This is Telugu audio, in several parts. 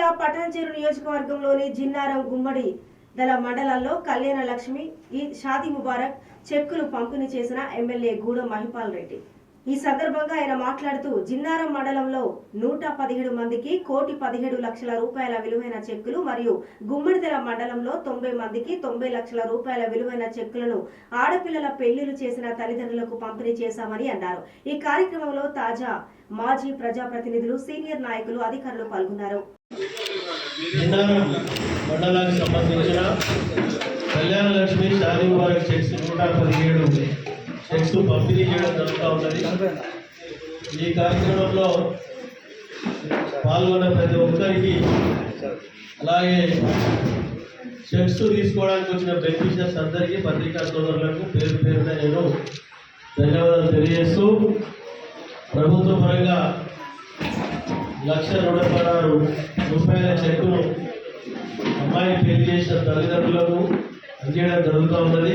జిల్లా పటాన్చెరు నియోజకవర్గంలోని జిన్నారం గుమ్మడి దళ మండలాల్లో కళ్యాణ లక్ష్మి షాదీ ముబారక్ చెక్కులు పంపిణీ చేసిన ఎమ్మెల్యే గూడెం మహిపాల్ రెడ్డి. ఈ సందర్భంగా ఆయన మాట్లాడుతూ జిన్నారం మండలంలో 117 మందికి 1,17,00,000 రూపాయల విలువైన చెక్కులు మరియు గుమ్మడిదల మండలంలో 90 మందికి 90 లక్షల రూపాయల విలువైన చెక్కులను ఆడపిల్లల పెళ్లిళ్లు చేసిన తల్లిదండ్రులకు పంపిణీ చేశామని అన్నారు. ఈ కార్యక్రమంలో తాజా మాజీ ప్రజాప్రతినిధులు, సీనియర్ నాయకులు, అధికారులు పాల్గొన్నారు. మండలానికి సంబంధించిన కళ్యాణ లక్ష్మి షాదీ ముబారక్ చెక్స్ 117 చెక్స్ పంపిణీ చేయడం జరుగుతూ ఉన్నది. ఈ కార్యక్రమంలో పాల్గొన్న ప్రతి ఒక్కరికి, అలాగే చెక్స్ తీసుకోవడానికి వచ్చిన బెనిఫిషియర్స్ అందరికీ, పత్రికా సోదరులకు పేరు పేరున నేను ధన్యవాదాలు తెలియజేస్తూ, ప్రభుత్వ పరంగా 1,116 రూపాయల చెక్కును అమ్మాయిని పెళ్లి చేసిన తల్లిదండ్రులకు అందజేయడం జరుగుతూ ఉన్నది.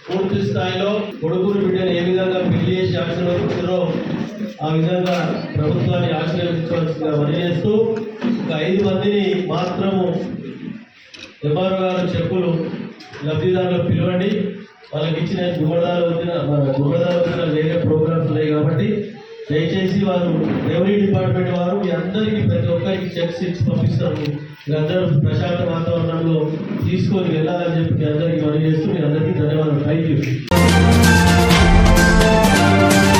పూర్తి స్థాయిలో కొడుకుని బిడ్డను ఏ విధంగా పెళ్లి చేసి ఆశీర్వదిస్తారో ఆ విధంగా ప్రభుత్వాన్ని ఆశీర్వదించవలసిందిగా పనిచేస్తూ, ఒక 5 మందిని మాత్రము ఎంఆర్ఓ గారు చెక్కులు లబ్ధిదారులకు పిలవండి, వాళ్ళకి ఇచ్చిన గుమ్మడిదారు వచ్చిన వేరే ప్రోగ్రామ్స్ ఉన్నాయి కాబట్టి దయచేసి వారు రెవెన్యూ డిపార్ట్మెంట్ వారు మీ అందరికీ ప్రతి ఒక్కరికి చెక్స్ ఇచ్చి పంపిస్తారు. మీరందరూ ప్రశాంత వాతావరణంలో తీసుకొని వెళ్ళాలని చెప్పి మీ అందరికీ పనిచేస్తూ మీ అందరికీ ధన్యవాదాలు. Thank you.